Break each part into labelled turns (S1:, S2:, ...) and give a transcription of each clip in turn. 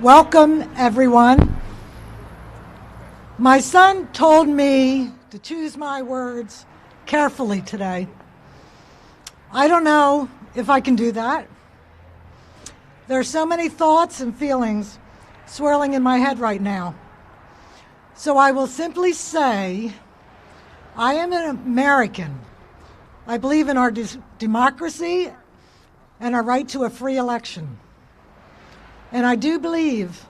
S1: Welcome, everyone. My son told me to choose my words carefully today. I don't know if I can do that. There are so many thoughts and feelings swirling in my head right now. So I will simply say, I am an American. I believe in our democracy and our right to a free election. And I do believe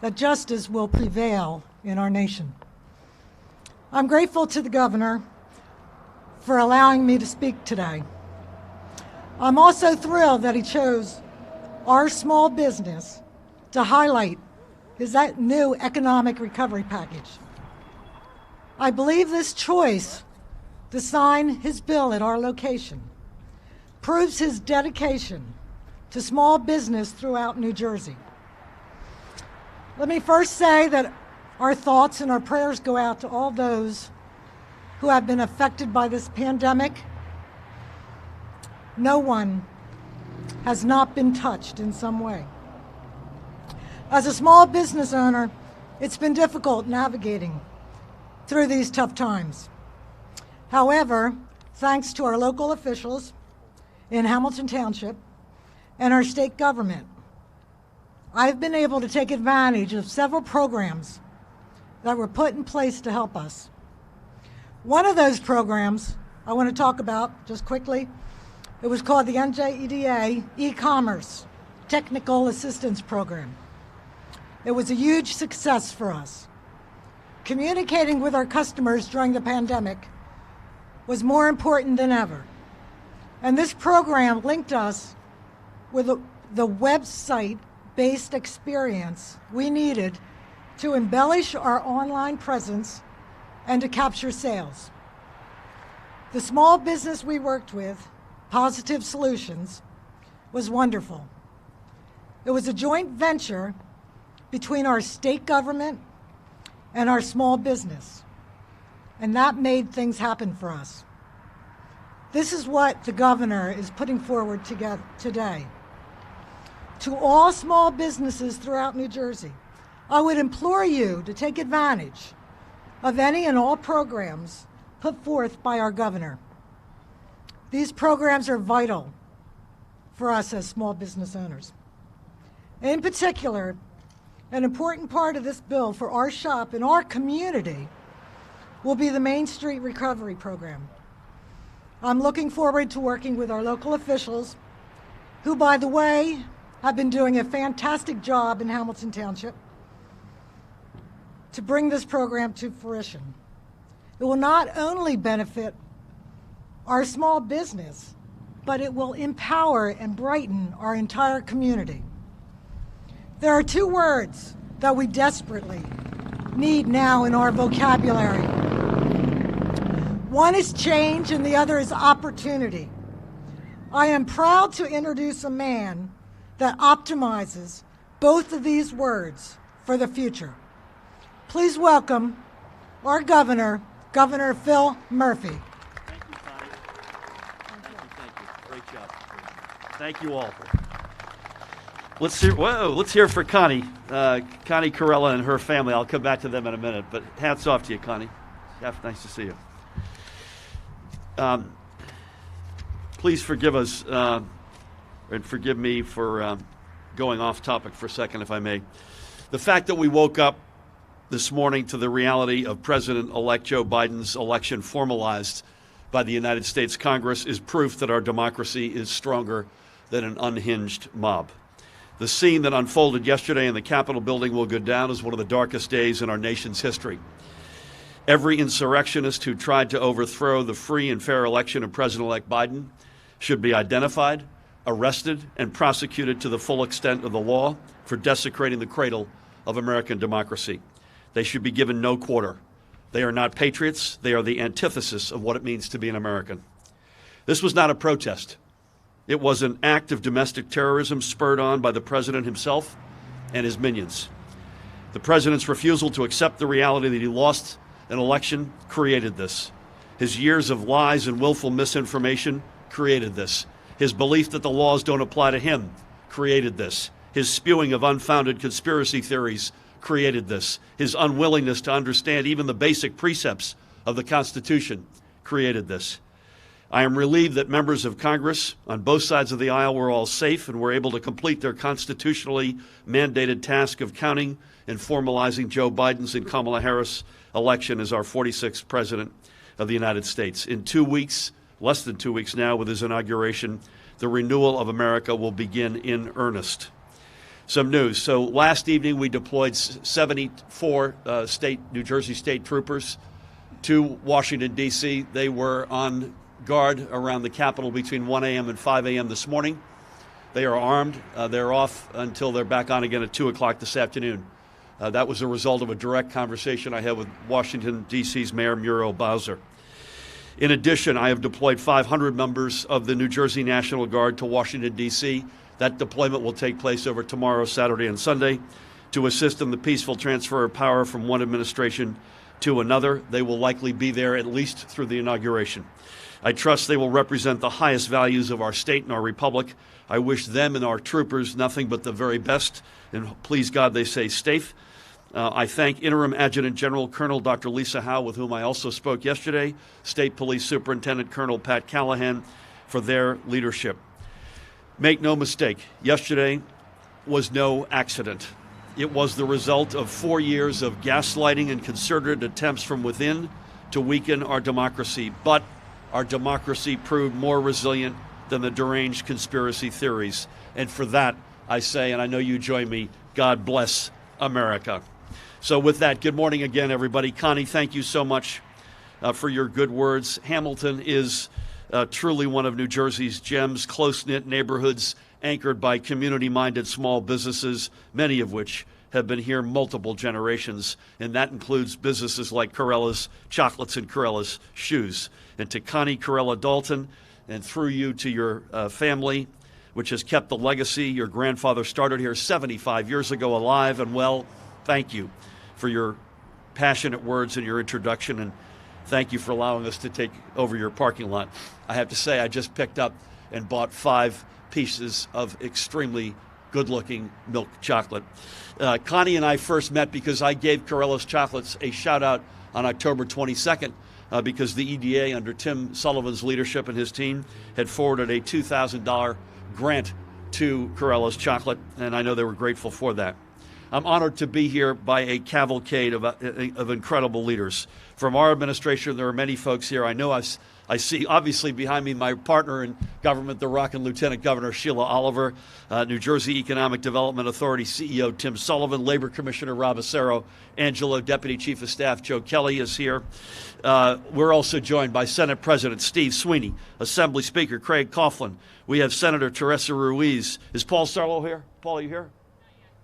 S1: that justice will prevail in our nation. I'm grateful to the governor for allowing me to speak today. I'm also thrilled that he chose our small business to highlight his new economic recovery package. I believe this choice to sign his bill at our location proves his dedication to small business throughout New Jersey. Let me first say that our thoughts and our prayers go out to all those who have been affected by this pandemic. No one has not been touched in some way. As a small business owner, it's been difficult navigating through these tough times. However, thanks to our local officials in Hamilton Township and our state government, I've been able to take advantage of several programs that were put in place to help us. One of those programs I want to talk about just quickly, it was called the Njeda E-Commerce Technical Assistance Program. It was a huge success for us. Communicating with our customers during the pandemic was more important than ever. And this program linked us with the website-based experience we needed to embellish our online presence and to capture sales. The small business we worked with, Positive Solutions, was wonderful. It was a joint venture between our state government and our small business, and that made things happen for us. This is what the governor is putting forward today. To all small businesses throughout New Jersey, I would implore you to take advantage of any and all programs put forth by our governor. These programs are vital for us as small business owners. In particular, an important part of this bill for our shop and our community will be the Main Street Recovery Program. I'm looking forward to working with our local officials, who, by the way, have been doing a fantastic job in Hamilton Township to bring this program to fruition. It will not only benefit our small business, but it will empower and brighten our entire community. There are two words that we desperately need now in our vocabulary. One is change and the other is opportunity. I am proud to introduce a man that optimizes both of these words for the future. Please welcome our governor, Governor Phil Murphy.
S2: Thank you, Connie. Thank you. Great job. Thank you all. Let's hear for Connie. Connie Carella and her family. I'll come back to them in a minute, but hats off to you, Connie. Nice to see you. Please forgive us and forgive me for going off topic for a second, if I may. The fact that we woke up this morning to the reality of President-elect Joe Biden's election formalized by the United States Congress is proof that our democracy is stronger than an unhinged mob. The scene that unfolded yesterday in the Capitol building will go down as one of the darkest days in our nation's history. Every insurrectionist who tried to overthrow the free and fair election of President-elect Biden should be identified, arrested, and prosecuted to the full extent of the law for desecrating the cradle of American democracy. They should be given no quarter. They are not patriots. They are the antithesis of what it means to be an American. This was not a protest. It was an act of domestic terrorism spurred on by the president himself and his minions. The president's refusal to accept the reality that he lost an election created this. His years of lies and willful misinformation created this. His belief that the laws don't apply to him created this. His spewing of unfounded conspiracy theories created this. His unwillingness to understand even the basic precepts of the Constitution created this. I am relieved that members of Congress on both sides of the aisle were all safe and were able to complete their constitutionally mandated task of counting and formalizing Joe Biden's and Kamala Harris' election as our 46th President of the United States. In 2 weeks, less than 2 weeks now, with his inauguration, the renewal of America will begin in earnest. Some news. So last evening we deployed 74 New Jersey state troopers to Washington, D.C. They were on guard around the Capitol between 1 a.m. and 5 a.m. this morning. They are armed. They're off until they're back on again at 2 o'clock this afternoon. That was a result of a direct conversation I had with Washington, D.C.'s Mayor Muriel Bowser. In addition, I have deployed 500 members of the New Jersey National Guard to Washington, D.C. That deployment will take place over tomorrow, Saturday, and Sunday to assist in the peaceful transfer of power from one administration to another. They will likely be there at least through the inauguration. I trust they will represent the highest values of our state and our republic. I wish them and our troopers nothing but the very best, and please God they stay safe. I thank Interim Adjutant General Colonel Dr. Lisa Howe, with whom I also spoke yesterday, State Police Superintendent Colonel Pat Callahan, for their leadership. Make no mistake, yesterday was no accident. It was the result of 4 years of gaslighting and concerted attempts from within to weaken our democracy. But our democracy proved more resilient than the deranged conspiracy theories. And for that, I say, and I know you join me, God bless America. So with that, good morning again, everybody. Connie, thank you so much for your good words. Hamilton is truly one of New Jersey's gems, close-knit neighborhoods anchored by community-minded small businesses, many of which have been here multiple generations, and that includes businesses like Carella's Chocolates and Carella's Shoes. And to Connie Carella Dalton, and through you to your family, which has kept the legacy your grandfather started here 75 years ago alive and well, thank you for your passionate words and your introduction, and thank you for allowing us to take over your parking lot. I have to say, I just picked up and bought 5 pieces of extremely good-looking milk chocolate. Connie and I first met because I gave Carella's Chocolates a shout-out on October 22nd because the EDA, under Tim Sullivan's leadership and his team, had forwarded a $2,000 grant to Carella's Chocolate, and I know they were grateful for that. I'm honored to be here by a cavalcade of incredible leaders. From our administration, there are many folks here. I know I see, obviously, behind me, my partner in government, the Rockin' Lieutenant Governor Sheila Oliver, New Jersey Economic Development Authority CEO Tim Sullivan, Labor Commissioner Rob Acero, Angelo Deputy Chief of Staff Joe Kelly is here. We're also joined by Senate President Steve Sweeney, Assembly Speaker Craig Coughlin. We have Senator Teresa Ruiz. Is Paul Sarlo here? Paul, are you here?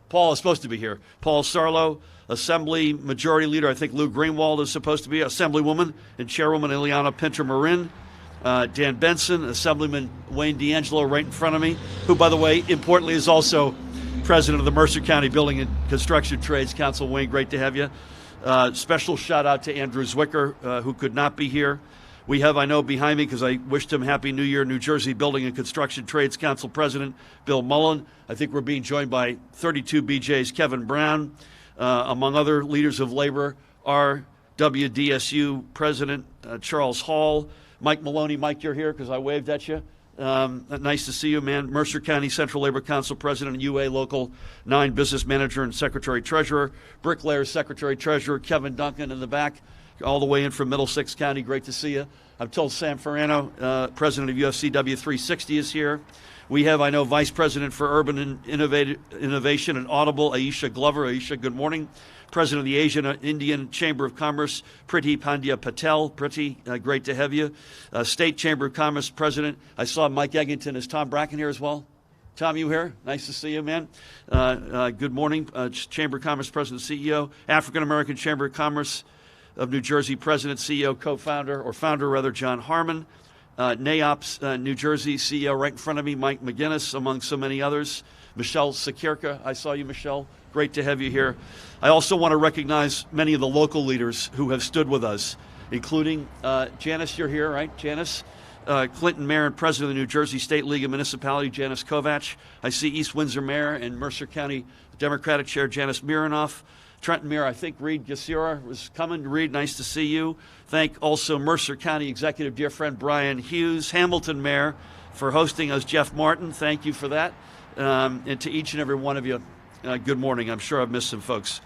S2: Paul is supposed to be here. Paul Sarlo, Assembly Majority Leader, I think Lou Greenwald is supposed to be, Assemblywoman and Chairwoman Ileana Pinter-Marin, Dan Benson, Assemblyman Wayne D'Angelo right in front of me, who, by the way, importantly is also President of the Mercer County Building and Construction Trades Council. Wayne, great to have you. Special shout out to Andrew Zwicker, who could not be here. We have, I know behind me, because I wished him Happy New Year, New Jersey Building and Construction Trades Council President Bill Mullen. I think we're being joined by 32 BJ's Kevin Brown, among other leaders of labor, our WDSU President Charles Hall, Mike Maloney. Mike, you're here because I waved at you. Nice to see you, man. Mercer County Central Labor Council President and UA Local 9 Business Manager and Secretary Treasurer, Bricklayers Secretary Treasurer Kevin Duncan in the back, all the way in from Middlesex County. Great to see you. I'm told Sam Ferrano, President of UFCW 360 is here. We have, I know, Vice President for Urban Innovation and Audible, Aisha Glover. Aisha, good morning. President of the Asian Indian Chamber of Commerce, Priti Pandya Patel. Priti, great to have you. State Chamber of Commerce President. I saw Mike Eggington. Is Tom Bracken here as well? Tom, you here? Nice to see you, man. Good morning. Chamber of Commerce President, CEO. African American Chamber of Commerce of New Jersey President, CEO, co-founder, or founder rather, John Harmon. NAOPS, New Jersey CEO right in front of me, Mike McGinnis, among so many others. Michelle Sakirka, I saw you, Michelle. Great to have you here. I also want to recognize many of the local leaders who have stood with us, including Janice, you're here, right? Janice, Clinton Mayor and President of the New Jersey State League of Municipalities, Janice Kovach. I see East Windsor Mayor and Mercer County Democratic Chair Janice Mironoff. Trenton Mayor, I think Reed Gassura was coming. Reed, nice to see you. Thank also Mercer County Executive dear friend Brian Hughes. Hamilton Mayor for hosting us, Jeff Martin. Thank you for that. And to each and every one of you, good morning. I'm sure I've missed some folks.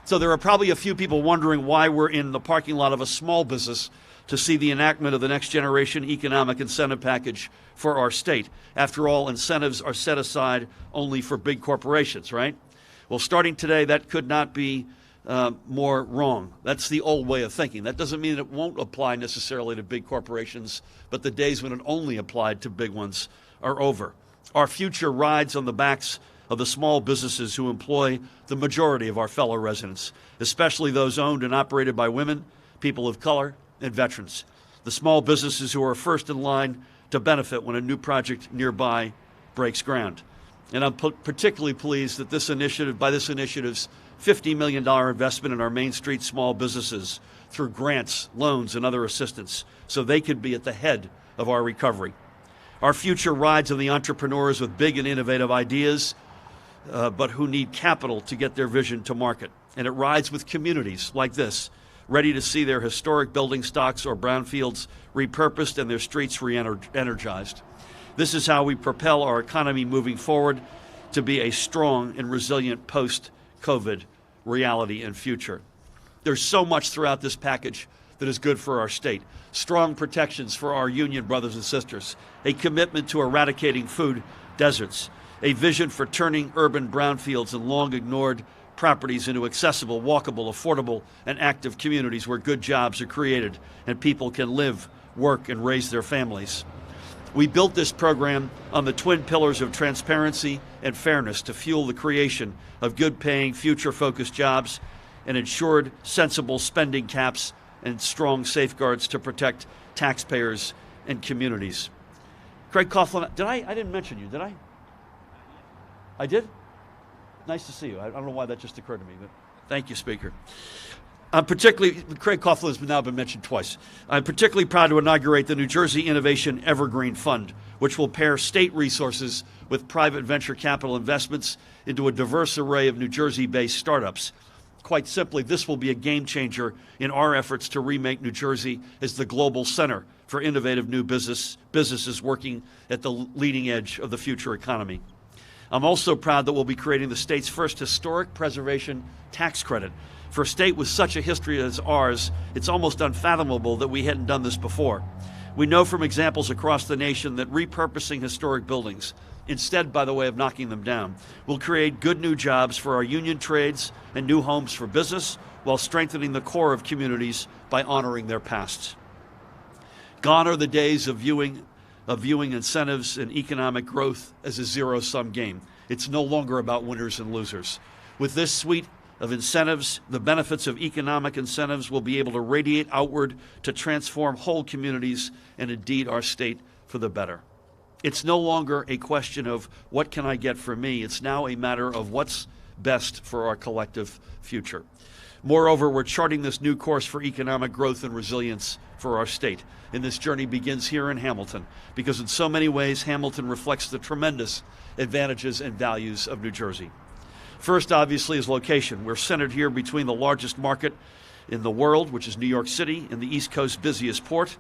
S2: So there are probably a few people wondering why we're in the parking lot of a small business to see the enactment of the Next Generation Economic Incentive Package for our state. After all, incentives are set aside only for big corporations, right? Well, starting today, that could not be more wrong. That's the old way of thinking. That doesn't mean it won't apply necessarily to big corporations, but the days when it only applied to big ones are over. Our future rides on the backs of the small businesses who employ the majority of our fellow residents, especially those owned and operated by women, people of color, and veterans. The small businesses who are first in line to benefit when a new project nearby breaks ground. And I'm particularly pleased that this initiative's $50 million investment in our Main Street small businesses through grants, loans, and other assistance, so they could be at the head of our recovery. Our future rides on the entrepreneurs with big and innovative ideas, but who need capital to get their vision to market. And it rides with communities like this, ready to see their historic building stocks or brownfields repurposed and their streets re-energized. This is how we propel our economy moving forward to be a strong and resilient post-COVID reality and future. There's so much throughout this package that is good for our state. Strong protections for our union brothers and sisters, a commitment to eradicating food deserts, a vision for turning urban brownfields and long-ignored properties into accessible, walkable, affordable, and active communities where good jobs are created and people can live, work, and raise their families. We built this program on the twin pillars of transparency and fairness to fuel the creation of good-paying, future-focused jobs and ensured sensible spending caps and strong safeguards to protect taxpayers and communities. Craig Coughlin, I didn't mention you, did I? I did? Nice to see you. I don't know why that just occurred to me, but thank you, Speaker. Craig Coughlin has now been mentioned twice. I'm particularly proud to inaugurate the New Jersey Innovation Evergreen Fund, which will pair state resources with private venture capital investments into a diverse array of New Jersey-based startups. Quite simply, this will be a game changer in our efforts to remake New Jersey as the global center for innovative new businesses working at the leading edge of the future economy. I'm also proud that we'll be creating the state's first historic preservation tax credit. For a state with such a history as ours, it's almost unfathomable that we hadn't done this before. We know from examples across the nation that repurposing historic buildings, instead, by the way, of knocking them down, will create good new jobs for our union trades and new homes for business while strengthening the core of communities by honoring their pasts. Gone are the days of viewing incentives and economic growth as a zero-sum game. It's no longer about winners and losers. With this suite of incentives, the benefits of economic incentives will be able to radiate outward to transform whole communities and indeed our state for the better. It's no longer a question of what can I get for me. It's now a matter of what's best for our collective future. Moreover, we're charting this new course for economic growth and resilience for our state. And this journey begins here in Hamilton, because in so many ways, Hamilton reflects the tremendous advantages and values of New Jersey. First, obviously, is location. We're centered here between the largest market in the world, which is New York City, and the East Coast's busiest port,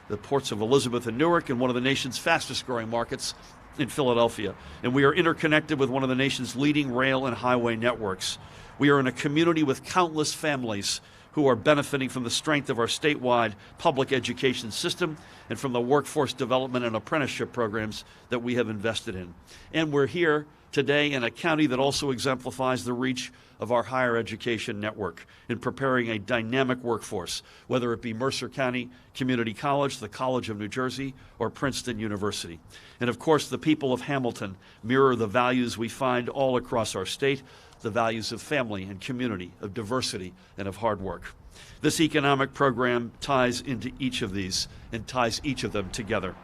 S2: the ports of Elizabeth and Newark, and one of the nation's fastest growing markets in Philadelphia. And we are interconnected with one of the nation's leading rail and highway networks. We are in a community with countless families who are benefiting from the strength of our statewide public education system and from the workforce development and apprenticeship programs that we have invested in. And we're here today in a county that also exemplifies the reach of our higher education network in preparing a dynamic workforce, whether it be Mercer County Community College, the College of New Jersey, or Princeton University. And of course, the people of Hamilton mirror the values we find all across our state, the values of family and community, of diversity, and of hard work. This economic program ties into each of these and ties each of them together.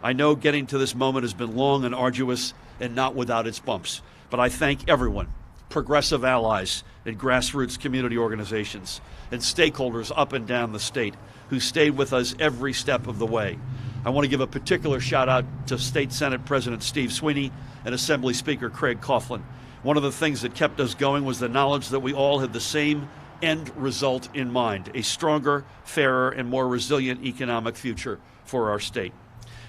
S2: I know getting to this moment has been long and arduous and not without its bumps, but I thank everyone, progressive allies and grassroots community organizations and stakeholders up and down the state who stayed with us every step of the way. I want to give a particular shout out to State Senate President Steve Sweeney and Assembly Speaker Craig Coughlin. One of the things that kept us going was the knowledge that we all had the same end result in mind, a stronger, fairer, and more resilient economic future for our state.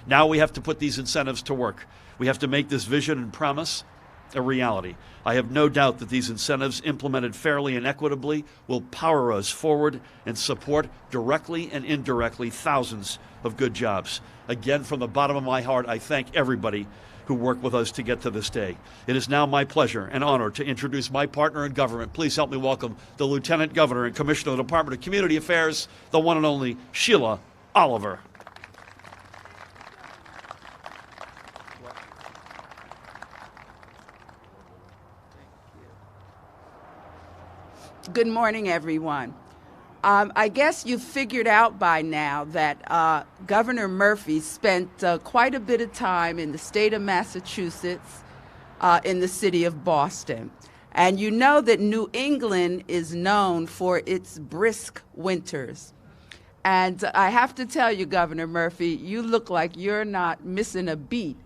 S2: Now we have to put these incentives to work. We have to make this vision and promise a reality. I have no doubt that these incentives, implemented fairly and equitably, will power us forward and support directly and indirectly thousands of good jobs. Again, from the bottom of my heart, I thank everybody who worked with us to get to this day. It is now my pleasure and honor to introduce my partner in government. Please help me welcome the Lieutenant Governor and Commissioner of the Department of Community Affairs, the one and only Sheila Oliver.
S3: Good morning, everyone. I guess you've figured out by now that Governor Murphy spent quite a bit of time in the state of Massachusetts, in the city of Boston. And you know that New England is known for its brisk winters. And I have to tell you, Governor Murphy, you look like you're not missing a beat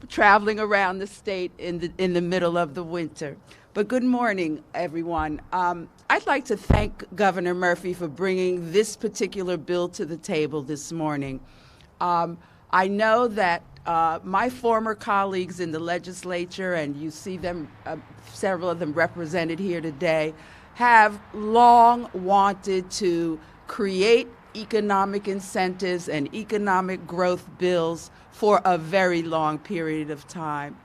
S3: traveling around the state in the middle of the winter. But good morning, everyone. I'd like to thank Governor Murphy for bringing this particular bill to the table this morning. I know that my former colleagues in the legislature, and you see them, several of them represented here today, have long wanted to create economic incentives and economic growth bills for a very long period of time.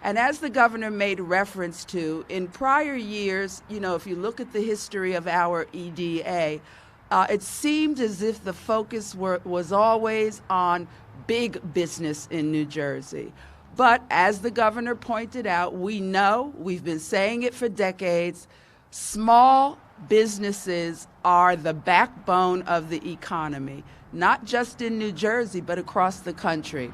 S3: And as the governor made reference to, in prior years, you know, if you look at the history of our EDA, it seemed as if the focus was always on big business in New Jersey. But as the governor pointed out, we know, we've been saying it for decades, small businesses are the backbone of the economy, not just in New Jersey, but across the country.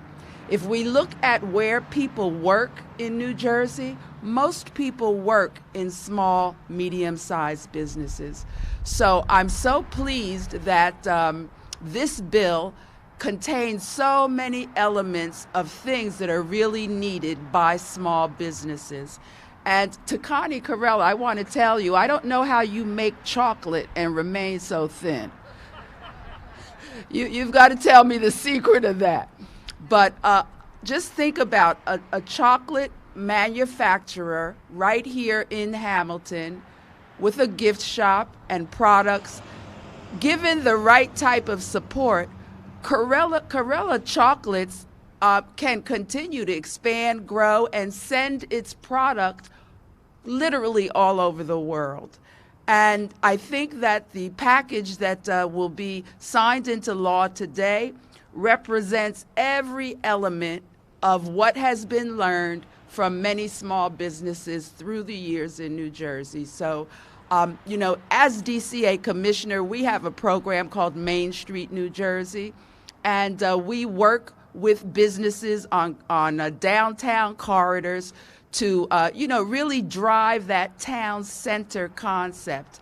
S3: If we look at where people work in New Jersey, most people work in small, medium-sized businesses. So I'm so pleased that this bill contains so many elements of things that are really needed by small businesses. And to Connie Carella, I want to tell you, I don't know how you make chocolate and remain so thin. You've got to tell me the secret of that. But just think about a chocolate manufacturer right here in Hamilton with a gift shop and products. Given the right type of support, Carella Chocolates can continue to expand, grow, and send its product literally all over the world. And I think that the package that will be signed into law today represents every element of what has been learned from many small businesses through the years in New Jersey. So, you know, as DCA commissioner, we have a program called Main Street New Jersey, and we work with businesses on downtown corridors to, you know, really drive that town center concept.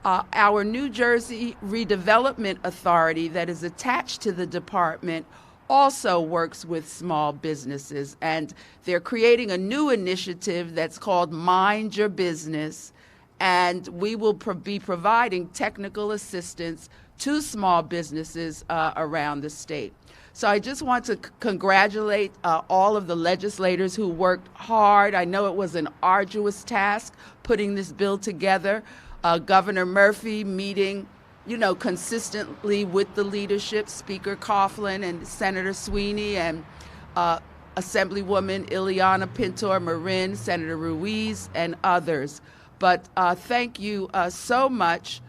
S3: Our New Jersey Redevelopment Authority that is attached to the department also works with small businesses, and they're creating a new initiative that's called Mind Your Business, and we will be providing technical assistance to small businesses around the state. So I just want to congratulate all of the legislators who worked hard. I know it was an arduous task putting this bill together. Governor Murphy meeting, you know, consistently with the leadership, Speaker Coughlin and Senator Sweeney and Assemblywoman Ileana Pintor-Marin, Senator Ruiz, and others. But thank you so much,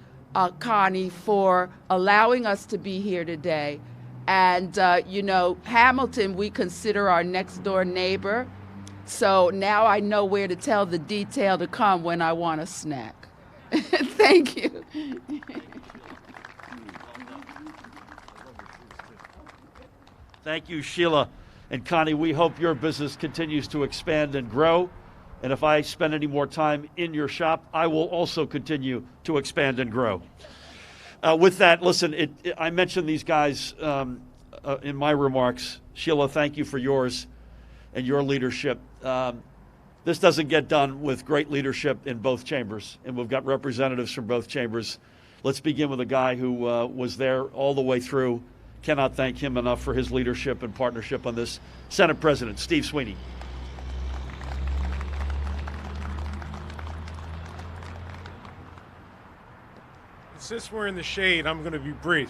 S3: Connie, for allowing us to be here today. And, you know, Hamilton, we consider our next door neighbor. So now I know where to tell the detail to come when I want a snack. Thank you.
S2: Thank you, Sheila. And Connie, we hope your business continues to expand and grow. And if I spend any more time in your shop, I will also continue to expand and grow. With that, listen, I mentioned these guys in my remarks. Sheila, thank you for yours and your leadership. This doesn't get done with great leadership in both chambers, and we've got representatives from both chambers. Let's begin with a guy who was there all the way through. Cannot thank him enough for his leadership and partnership on this. Senate President Steve Sweeney.
S4: Since we're in the shade, I'm going to be brief.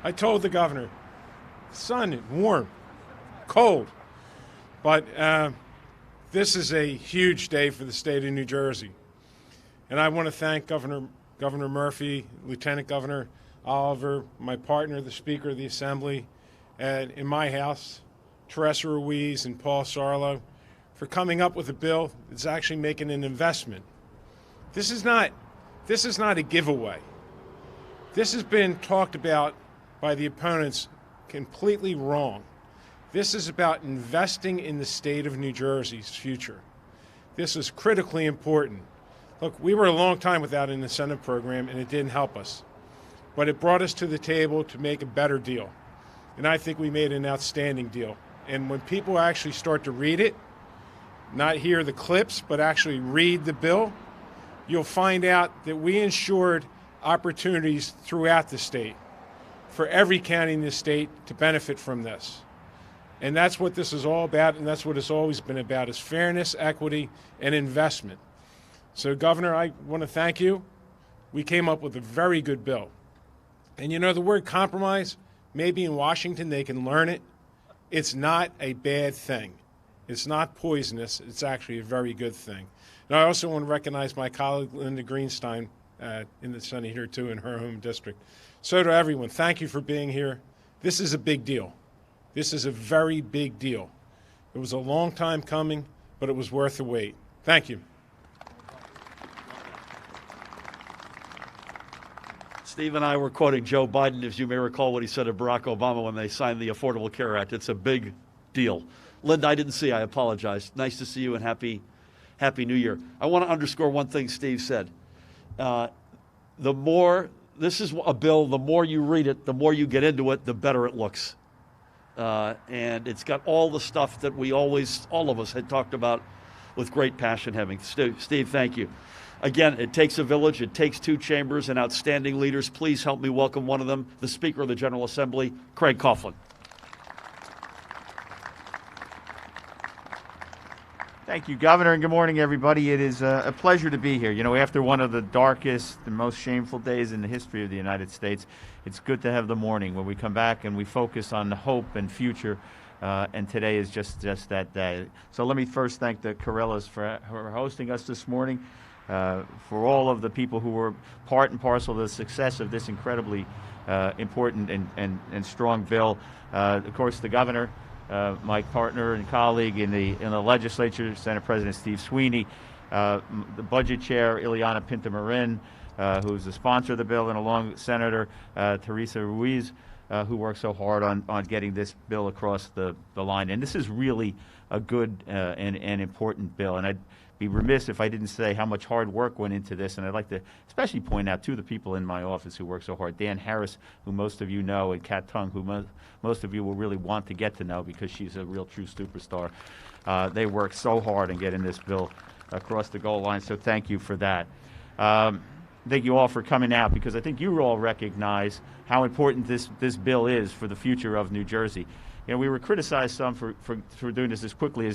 S4: I told the governor, sun, warm, cold, but this is a huge day for the state of New Jersey. And I want to thank Governor Murphy, Lieutenant Governor Oliver, my partner, the Speaker of the Assembly, and in my house, Teresa Ruiz and Paul Sarlo, for coming up with a bill that's actually making an investment. This is not a giveaway. This has been talked about by the opponents completely wrong. This is about investing in the state of New Jersey's future. This is critically important. Look, we were a long time without an incentive program, and it didn't help us. But it brought us to the table to make a better deal. And I think we made an outstanding deal. And when people actually start to read it, not hear the clips, but actually read the bill, you'll find out that we ensured opportunities throughout the state for every county in the state to benefit from this. And that's what this is all about, and that's what it's always been about, is fairness, equity, and investment. So, Governor, I want to thank you. We came up with a very good bill. And you know, the word compromise, maybe in Washington they can learn it. It's not a bad thing. It's not poisonous. It's actually a very good thing. And I also want to recognize my colleague Linda Greenstein in the Senate here, too, in her home district. So to everyone, thank you for being here. This is a big deal. This is a very big deal. It was a long time coming, but it was worth the wait. Thank you.
S2: Steve and I were quoting Joe Biden, as you may recall, what he said to Barack Obama when they signed the Affordable Care Act. It's a big deal. Linda, I didn't see. I apologize. Nice to see you, and Happy New Year. I want to underscore one thing Steve said. This is a bill, the more you read it, the more you get into it, the better it looks. And it's got all the stuff that all of us had talked about with great passion having. Steve, thank you. Again, it takes a village, it takes two chambers and outstanding leaders. Please help me welcome one of them, the Speaker of the General Assembly, Craig Coughlin.
S5: Thank you, Governor, and good morning, everybody. It is a pleasure to be here. You know, after one of the darkest and most shameful days in the history of the United States, it's good to have the morning where we come back and we focus on the hope and future, and today is just that day. So let me first thank the Carellas for hosting us this morning, for all of the people who were part and parcel of the success of this incredibly important and strong bill. Of course, the Governor, my partner and colleague in the legislature, Senate President Steve Sweeney, the Budget Chair, Ileana Pinto-Marin, who's the sponsor of the bill, and along with Senator Teresa Ruiz, who worked so hard on getting this bill across the line. And this is really a good and important bill. And I'd be remiss if I didn't say how much hard work went into this, and I'd like to especially point out two of the people in my office who work so hard. Dan Harris, who most of you know, and Kat Tung, who most of you will really want to get to know because she's a real true superstar. They worked so hard in getting this bill across the goal line, so thank you for that. Thank you all for coming out, because I think you all recognize how important this bill is for the future of New Jersey. You know, we were criticized some for doing this as quickly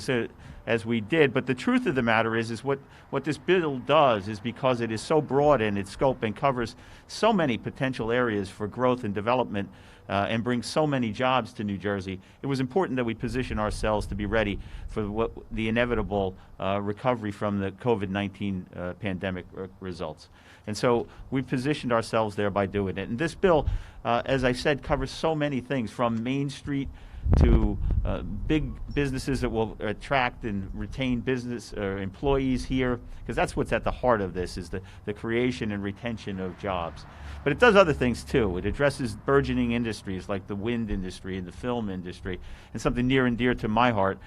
S5: as we did, but the truth of the matter is what this bill does is, because it is so broad in its scope and covers so many potential areas for growth and development, and brings so many jobs to New Jersey, it was important that we position ourselves to be ready for the inevitable recovery from the COVID-19 pandemic results. And so we positioned ourselves there by doing it. And this bill, as I said, covers so many things, from Main Street to big businesses that will attract and retain business employees here, because that's what's at the heart of this, is the creation and retention of jobs. But it does other things too. It addresses burgeoning industries like the wind industry and the film industry, and something near and dear to my heart,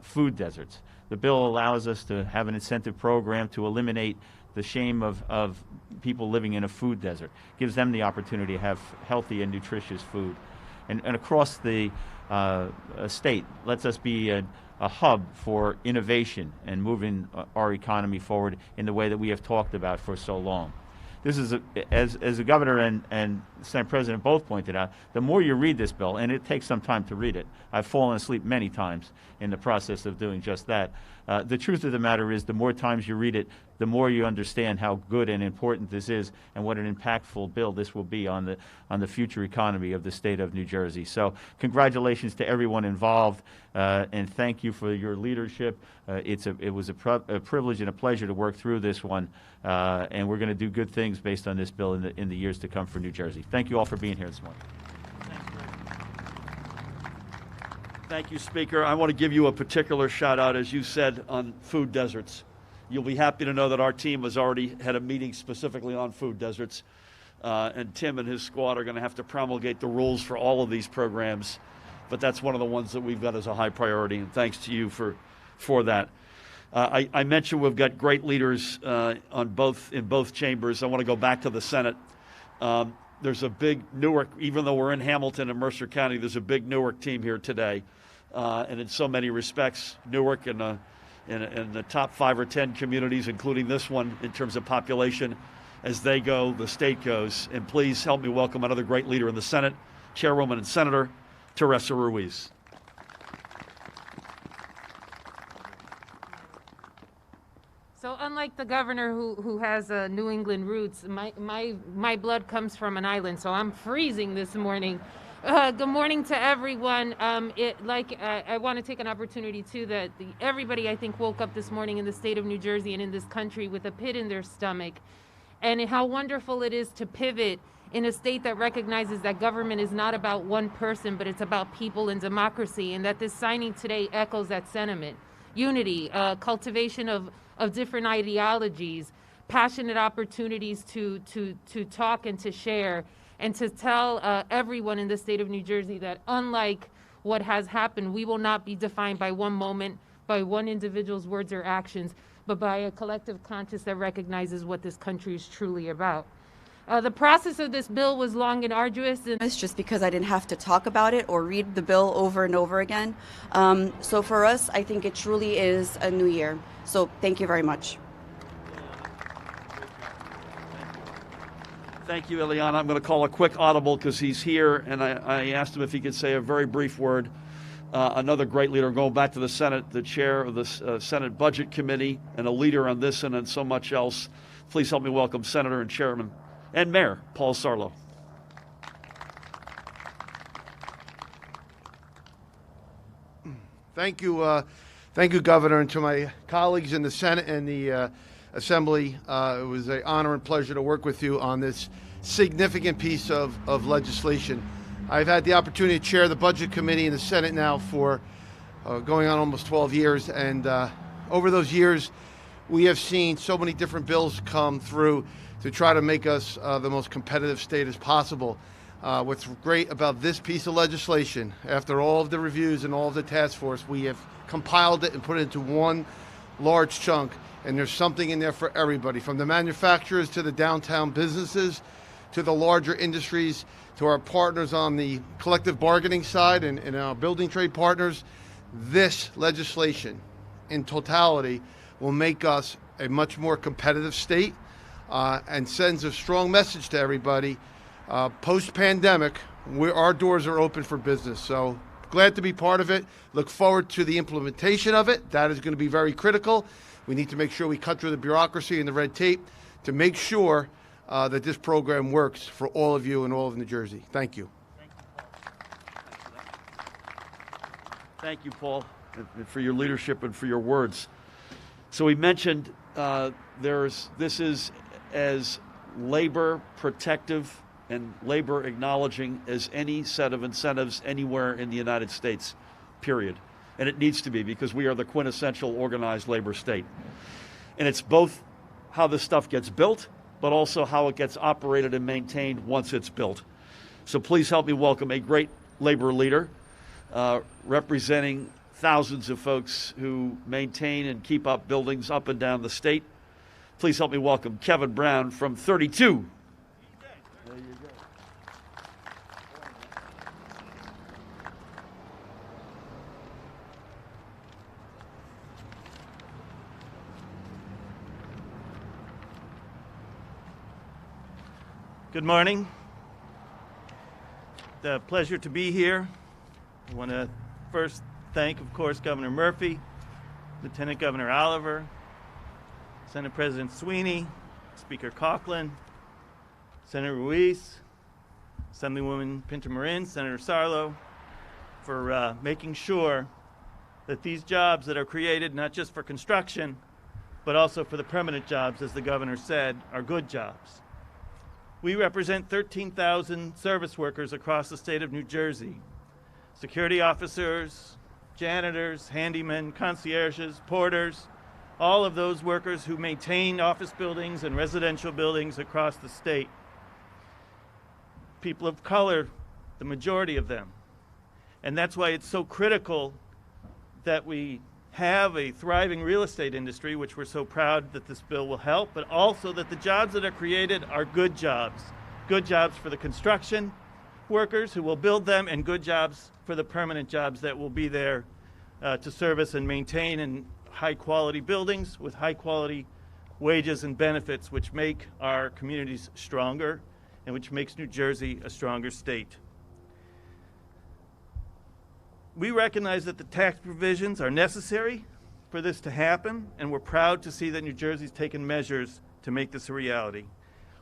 S5: food deserts. The bill allows us to have an incentive program to eliminate the shame of people living in a food desert, gives them the opportunity to have healthy and nutritious food. and across the state lets us be a hub for innovation and moving our economy forward in the way that we have talked about for so long. This is, as the governor and Senate President both pointed out, the more you read this bill, and it takes some time to read it. I've fallen asleep many times in the process of doing just that. The truth of the matter is, the more times you read it, the more you understand how good and important this is, and what an impactful bill this will be on the future economy of the state of New Jersey. So, congratulations to everyone involved, and thank you for your leadership. It was a privilege and a pleasure to work through this one, and we're going to do good things based on this bill in the years to come for New Jersey. Thank you all for being here this morning.
S2: Thank you, Speaker. I want to give you a particular shout out, as you said, on food deserts. You'll be happy to know that our team has already had a meeting specifically on food deserts, and Tim and his squad are going to have to promulgate the rules for all of these programs, but that's one of the ones that we've got as a high priority, and thanks to you for that. I mentioned we've got great leaders in both chambers. I want to go back to the Senate. There's a big Newark, even though we're in Hamilton and Mercer County, there's a big Newark team here today. And in so many respects, Newark in the top 5 or 10 communities, including this one in terms of population, as they go, the state goes. And please help me welcome another great leader in the Senate, Chairwoman and Senator Teresa Ruiz.
S6: So unlike the governor who has New England roots, my blood comes from an island, so I'm freezing this morning. Good morning to everyone. I want to take an opportunity too that everybody I think woke up this morning in the state of New Jersey and in this country with a pit in their stomach, and how wonderful it is to pivot in a state that recognizes that government is not about one person, but it's about people and democracy, and that this signing today echoes that sentiment. Unity, cultivation of different ideologies, passionate opportunities to talk and to share, and to tell everyone in the state of New Jersey that unlike what has happened, we will not be defined by one moment, by one individual's words or actions, but by a collective conscience that recognizes what this country is truly about. The process of this bill was long and arduous.
S7: It's just because I didn't have to talk about it or read the bill over and over again. So for us, I think it truly is a new year. So thank you very much.
S2: Thank you, Ileana. I'm going to call a quick audible because he's here, and I asked him if he could say a very brief word. Another great leader, going back to the Senate, the chair of the Senate Budget Committee, and a leader on this and on so much else. Please help me welcome Senator and Chairman and Mayor Paul Sarlo.
S8: Thank you, Governor, and to my colleagues in the Senate and the Assembly. It was an honor and pleasure to work with you on this significant piece of legislation. I've had the opportunity to chair the Budget Committee in the Senate now for going on almost 12 years, and over those years, we have seen so many different bills come through to try to make us the most competitive state as possible. What's great about this piece of legislation, after all of the reviews and all of the task force, we have compiled it and put it into one large chunk, and there's something in there for everybody, from the manufacturers to the downtown businesses to the larger industries to our partners on the collective bargaining side and our building trade partners. This legislation in totality will make us a much more competitive state and sends a strong message to everybody. Post-pandemic, our doors are open for business. So glad to be part of it. Look forward to the implementation of it. That is going to be very critical. We need to make sure we cut through the bureaucracy and the red tape to make sure that this program works for all of you and all of New Jersey. Thank you.
S2: Thank you, Paul, and for your leadership and for your words. So we mentioned this is as labor protective and labor acknowledging as any set of incentives anywhere in the United States, period. And it needs to be, because we are the quintessential organized labor state. And it's both how this stuff gets built, but also how it gets operated and maintained once it's built. So please help me welcome a great labor leader representing thousands of folks who maintain and keep up buildings up and down the state. Please help me welcome Kevin Brown from 32. There you go.
S9: Good morning. It's a pleasure to be here. I want to first thank, of course, Governor Murphy, Lieutenant Governor Oliver, Senate President Sweeney, Speaker Coughlin, Senator Ruiz, Assemblywoman Pinter-Marin, Senator Sarlo, for making sure that these jobs that are created, not just for construction, but also for the permanent jobs, as the governor said, are good jobs. We represent 13,000 service workers across the state of New Jersey. Security officers, janitors, handymen, concierges, porters, all of those workers who maintain office buildings and residential buildings across the state. People of color, the majority of them. And that's why it's so critical that we have a thriving real estate industry, which we're so proud that this bill will help, but also that the jobs that are created are good jobs for the construction workers who will build them, and good jobs for the permanent jobs that will be there to service and maintain in high quality buildings with high quality wages and benefits, which make our communities stronger and which makes New Jersey a stronger state. We recognize that the tax provisions are necessary for this to happen, and we're proud to see that New Jersey's taken measures to make this a reality.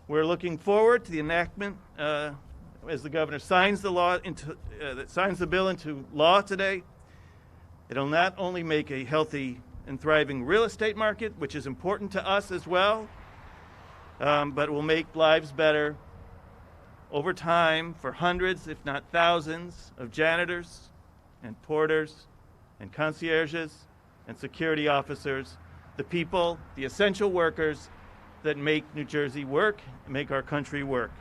S9: We're looking forward to the enactment as the governor signs the bill into law today. It'll not only make a healthy and thriving real estate market, which is important to us as well, but will make lives better over time for hundreds, if not thousands, of janitors and porters and concierges and security officers, the people, the essential workers that make New Jersey work, make our country work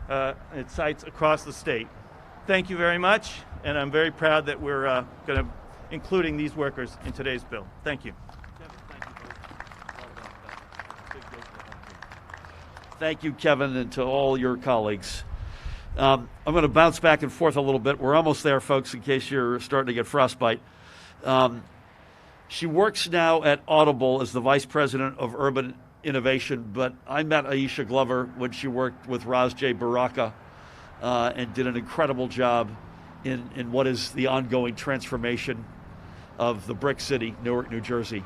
S9: at sites across the state. Thank you very much, and I'm very proud that we're including these workers in today's bill. Thank you.
S2: Thank you, Kevin, and to all your colleagues. I'm going to bounce back and forth a little bit. We're almost there, folks, in case you're starting to get frostbite. She works now at Audible as the Vice President of Urban Innovation, but I met Aisha Glover when she worked with Raz J. Baraka and did an incredible job in what is the ongoing transformation of the brick city, Newark, New Jersey.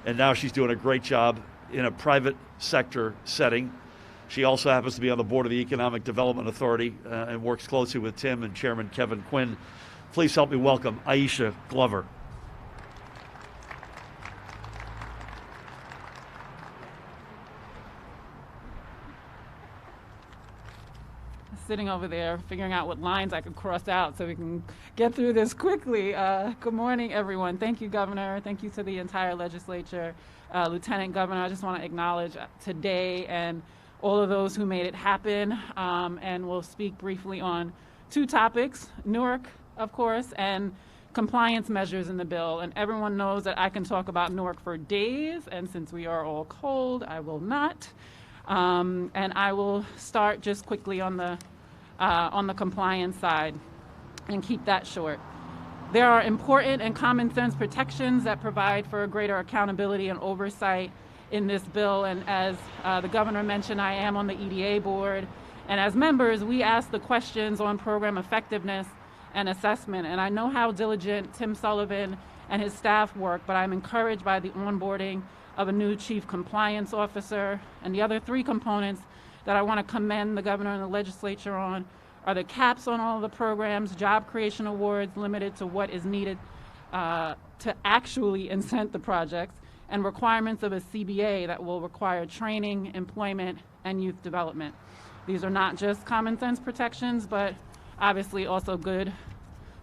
S2: And now she's doing a great job in a private sector setting. She also happens to be on the board of the Economic Development Authority and works closely with Tim and Chairman Kevin Quinn. Please help me welcome Aisha Glover.
S10: Sitting over there figuring out what lines I could cross out so we can get through this quickly. Good morning, everyone. Thank you, Governor. Thank you to the entire legislature. Lieutenant Governor, I just want to acknowledge today and all of those who made it happen, and we'll speak briefly on two topics, Newark, of course, and compliance measures in the bill. And everyone knows that I can talk about Newark for days, and since we are all cold, I will not. And I will start just quickly on the compliance side and keep that short. There are important and common sense protections that provide for greater accountability and oversight in this bill, and as the governor mentioned, I am on the EDA board, and as members we ask the questions on program effectiveness and assessment, and I know how diligent Tim Sullivan and his staff work, but I'm encouraged by the onboarding of a new chief compliance officer, and the other three components that I want to commend the governor and the legislature on are the caps on all of the programs, job creation awards limited to what is needed to actually incent the projects, and requirements of a CBA that will require training, employment, and youth development. These are not just common sense protections, but obviously also good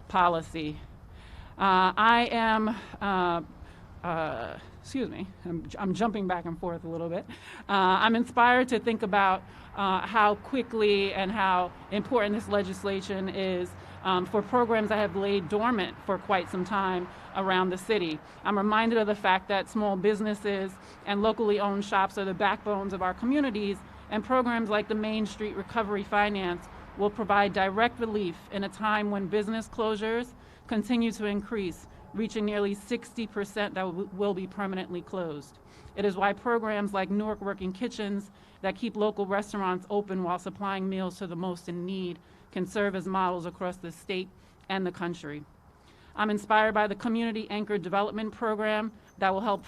S10: policy. I am, excuse me, I'm jumping back and forth a little bit. I'm inspired to think about how quickly and how important this legislation is for programs that have laid dormant for quite some time around the city. I'm reminded of the fact that small businesses and locally owned shops are the backbones of our communities, and programs like the Main Street Recovery Finance will provide direct relief in a time when business closures continue to increase, reaching nearly 60% that will be permanently closed. It is why programs like Newark Working Kitchens that keep local restaurants open while supplying meals to the most in need can serve as models across the state and the country. I'm inspired by the Community Anchor Development Program that will help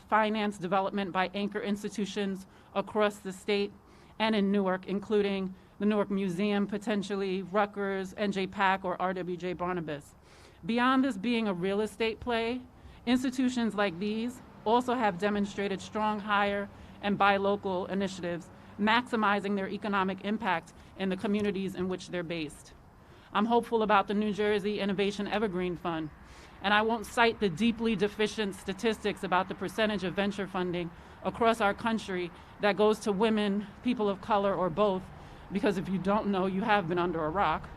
S10: finance development by anchor institutions across the state and in Newark, including the Newark Museum, potentially Rutgers, NJ-PAC, or RWJ Barnabas. Beyond this being a real estate play, institutions like these also have demonstrated strong hire and buy local initiatives, maximizing their economic impact in the communities in which they're based. I'm hopeful about the New Jersey Innovation Evergreen Fund, and I won't cite the deeply deficient statistics about the percentage of venture funding across our country that goes to women, people of color, or both, because if you don't know, you have been under a rock.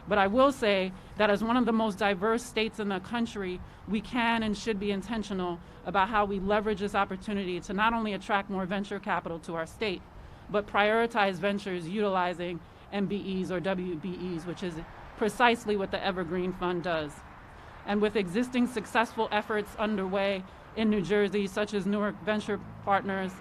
S10: But I will say that as one of the most diverse states in the country, we can and should be intentional about how we leverage this opportunity to not only attract more venture capital to our state, but prioritize ventures utilizing MBEs or WBEs, which is precisely what the Evergreen Fund does. And with existing successful efforts underway in New Jersey, such as Newark Venture Partners,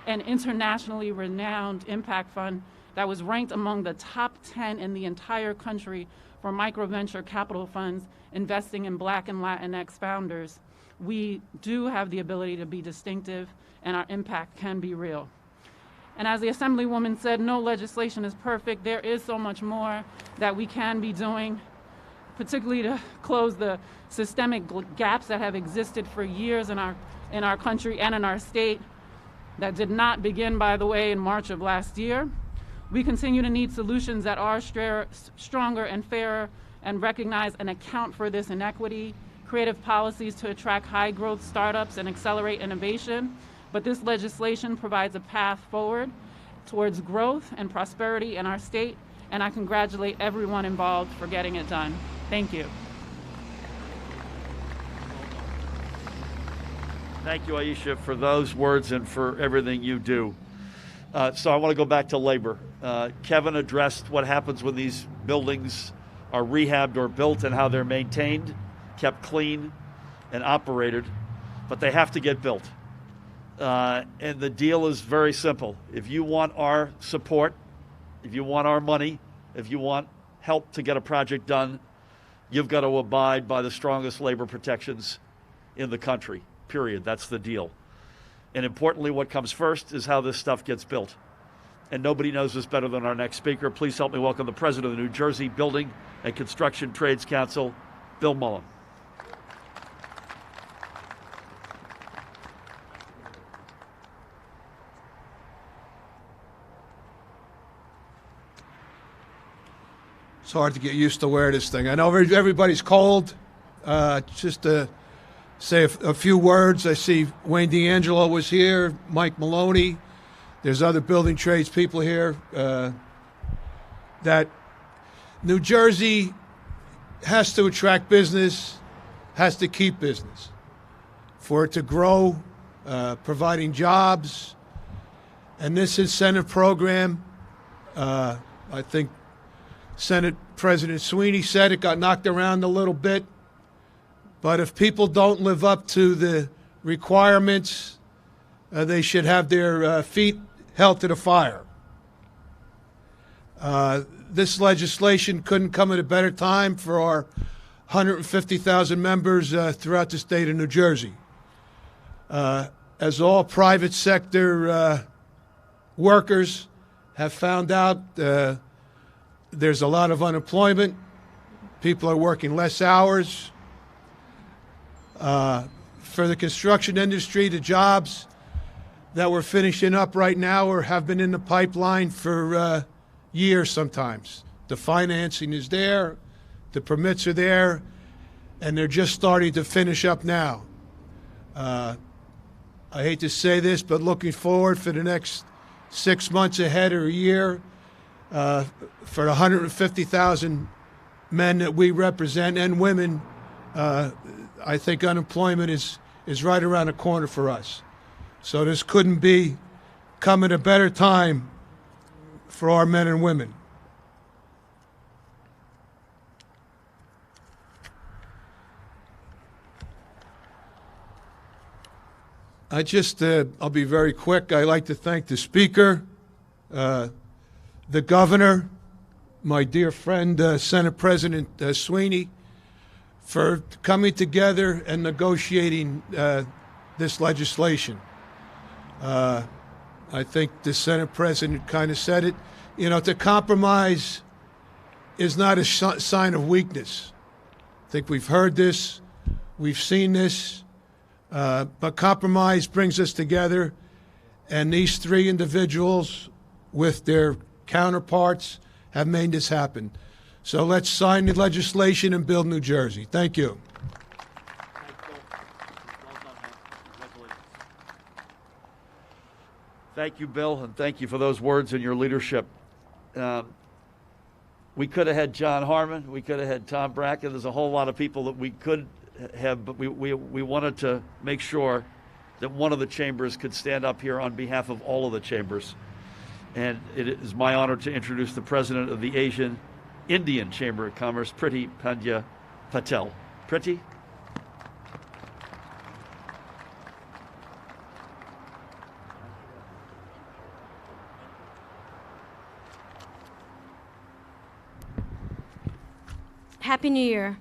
S10: an internationally renowned impact fund that was ranked among the top 10 in the entire country for micro-venture capital funds investing in Black and Latinx founders, we do have the ability to be distinctive, and our impact can be real. And as the Assemblywoman said, no legislation is perfect. There is so much more that we can be doing, particularly to close the systemic gaps that have existed for years in our country and in our state that did not begin, by the way, in March of last year. We continue to need solutions that are stronger and fairer and recognize and account for this inequity, creative policies to attract high-growth startups and accelerate innovation. But this legislation provides a path forward towards growth and prosperity in our state, and I congratulate everyone involved for getting it done. Thank you.
S2: Thank you, Aisha, for those words and for everything you do. So I want to go back to labor. Kevin addressed what happens when these buildings are rehabbed or built and how they're maintained, kept clean, and operated, but they have to get built. And the deal is very simple. If you want our support, if you want our money, if you want help to get a project done, you've got to abide by the strongest labor protections in the country, period. That's the deal. And importantly, what comes first is how this stuff gets built. And nobody knows this better than our next speaker. Please help me welcome the president of the New Jersey Building and Construction Trades Council, Bill Mull.
S11: It's hard to get used to wear this thing. I know everybody's cold. Just to say a few words, I see Wayne D'Angelo was here, Mike Maloney. There's other building trades people here. That New Jersey has to attract business, has to keep business. For it to grow, providing jobs. And this incentive program, I think Senate President Sweeney said it got knocked around a little bit. But if people don't live up to the requirements, they should have their feet held to the fire. This legislation couldn't come at a better time for our 150,000 members throughout the state of New Jersey. As all private sector workers have found out, there's a lot of unemployment. People are working less hours. For the construction industry, the jobs that we're finishing up right now or have been in the pipeline for years sometimes. The financing is there, the permits are there, and they're just starting to finish up now. I hate to say this, but looking forward for the next 6 months ahead or a year, for the 150,000 men that we represent and women, I think unemployment is right around the corner for us. So this couldn't be come at a better time for our men and women. I'll be very quick. I'd like to thank the Speaker, the Governor, my dear friend, Senate President Sweeney, for coming together and negotiating this legislation. I think the Senate President kind of said it. You know, to compromise is not a sign of weakness. I think we've heard this, we've seen this, but compromise brings us together, and these three individuals with their counterparts have made this happen. So let's sign the legislation and build New Jersey. Thank you.
S2: Thank you, Bill, and thank you for those words and your leadership. We could have had John Harmon. We could have had Tom Bracken. There's a whole lot of people that we could have, but we wanted to make sure that one of the chambers could stand up here on behalf of all of the chambers. And it is my honor to introduce the president of the Asian Indian Chamber of Commerce, Priti Pandya Patel. Priti?
S12: Happy New Year.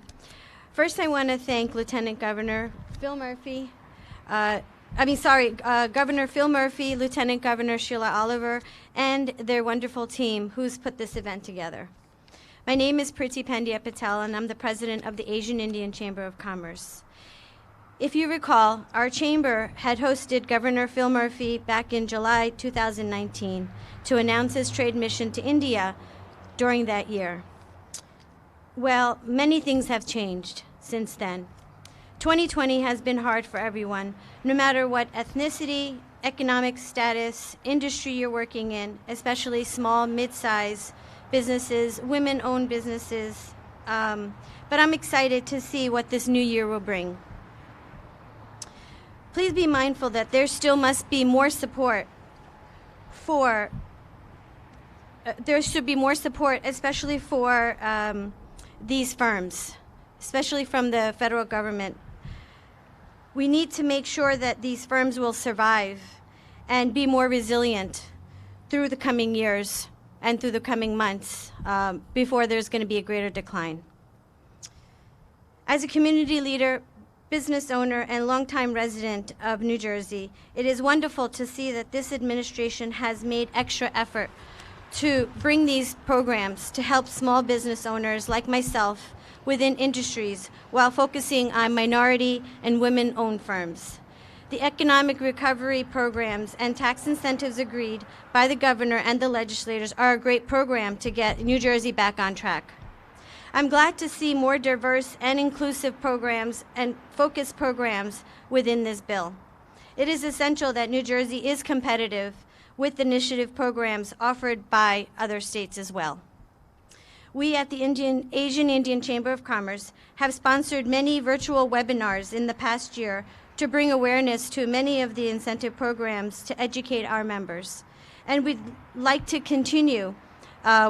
S12: First, I want to thank Lieutenant Governor Phil Murphy, Governor Phil Murphy, Lieutenant Governor Sheila Oliver, and their wonderful team who's put this event together. My name is Priti Pandya Patel, and I'm the president of the Asian Indian Chamber of Commerce. If you recall, our chamber had hosted Governor Phil Murphy back in July 2019 to announce his trade mission to India during that year. Well, many things have changed since then. 2020 has been hard for everyone, no matter what ethnicity, economic status, industry you're working in, especially small, mid-size businesses, women-owned businesses. But I'm excited to see what this new year will bring. Please be mindful that there still must be more support especially for these firms, especially from the federal government. We need to make sure that these firms will survive and be more resilient through the coming years and through the coming months before there's going to be a greater decline. As a community leader, business owner, and longtime resident of New Jersey, it is wonderful to see that this administration has made extra effort to bring these programs to help small business owners like myself within industries while focusing on minority and women-owned firms. The economic recovery programs and tax incentives agreed by the governor and the legislators are a great program to get New Jersey back on track. I'm glad to see more diverse and inclusive programs and focused programs within this bill. It is essential that New Jersey is competitive with initiative programs offered by other states as well. We at the Asian Indian Chamber of Commerce have sponsored many virtual webinars in the past year to bring awareness to many of the incentive programs to educate our members. And we'd like to continue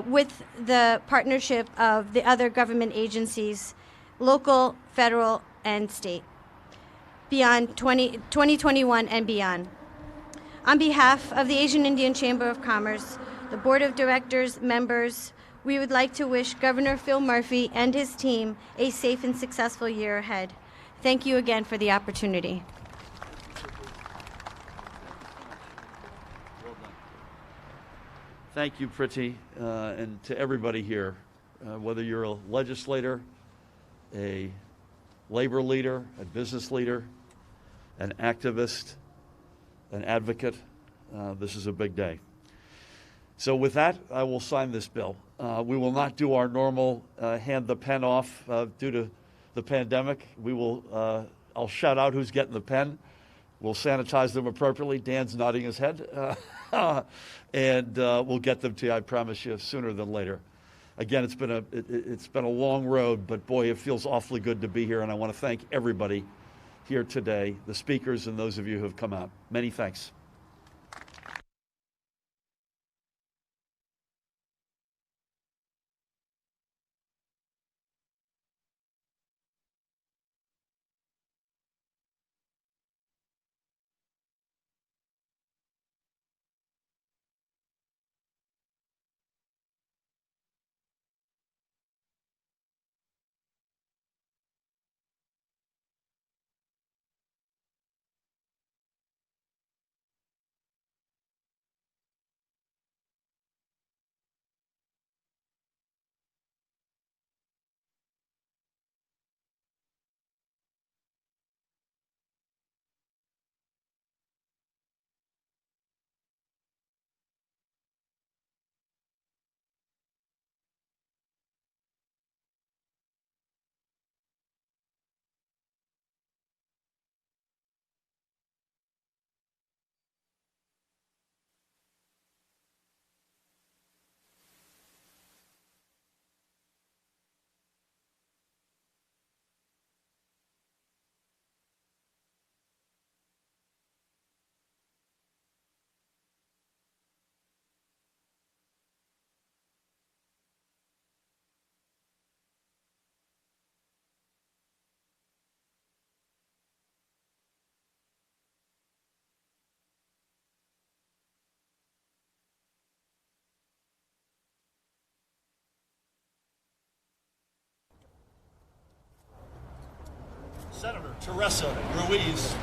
S12: with the partnership of the other government agencies, local, federal, and state, beyond 2021 and beyond. On behalf of the Asian Indian Chamber of Commerce, the Board of Directors, members, we would like to wish Governor Phil Murphy and his team a safe and successful year ahead. Thank you again for the opportunity.
S2: Thank you, Priti, and to everybody here, whether you're a legislator, a labor leader, a business leader, an activist, an advocate, this is a big day. So with that, I will sign this bill. We will not do our normal hand the pen off due to the pandemic. I'll shout out who's getting the pen. We'll sanitize them appropriately. Dan's nodding his head. And we'll get them to you, I promise you, sooner than later. Again, it's been a long road, but boy, it feels awfully good to be here, and I want to thank everybody here today, the speakers and those of you who have come out. Many thanks. Senator Teresa Ruiz.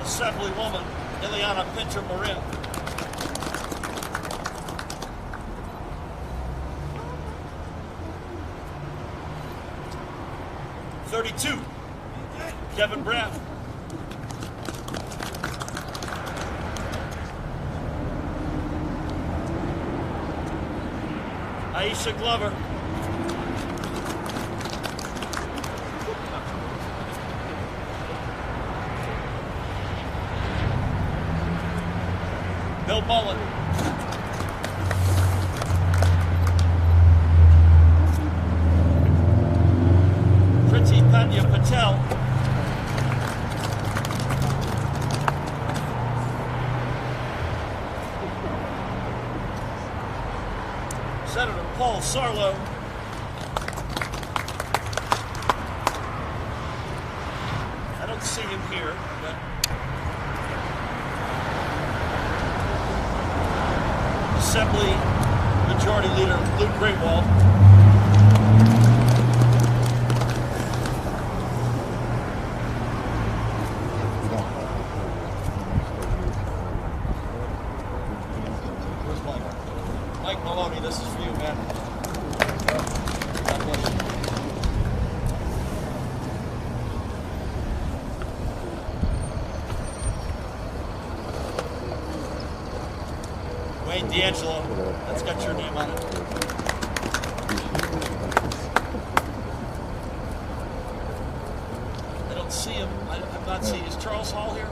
S2: Assemblywoman Ileana Pinter-Marin. '32, Kevin Brown. Aisha Glover. Bill Mullen. Priti Panya Patel. Senator Paul Sarlo. I don't see him here, but Assembly Majority Leader Luke Greatwald. Where's Mike? Mike Maloney, this is for you, man. God bless you. Wayne D'Angelo, that's got your name on it. I don't see him. I'm not seeing. Is Charles Hall here?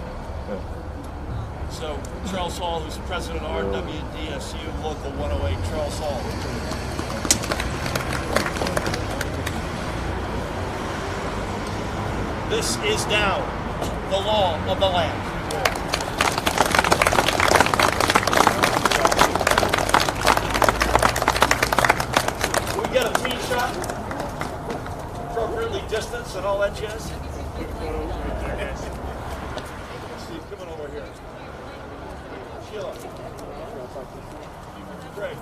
S2: So Charles Hall, who's president of RWDSU Local 108, Charles Hall. This is now the law of the land. Get a team shot, appropriately distanced and all that jazz. Steve, come on over here. Sheila. Great.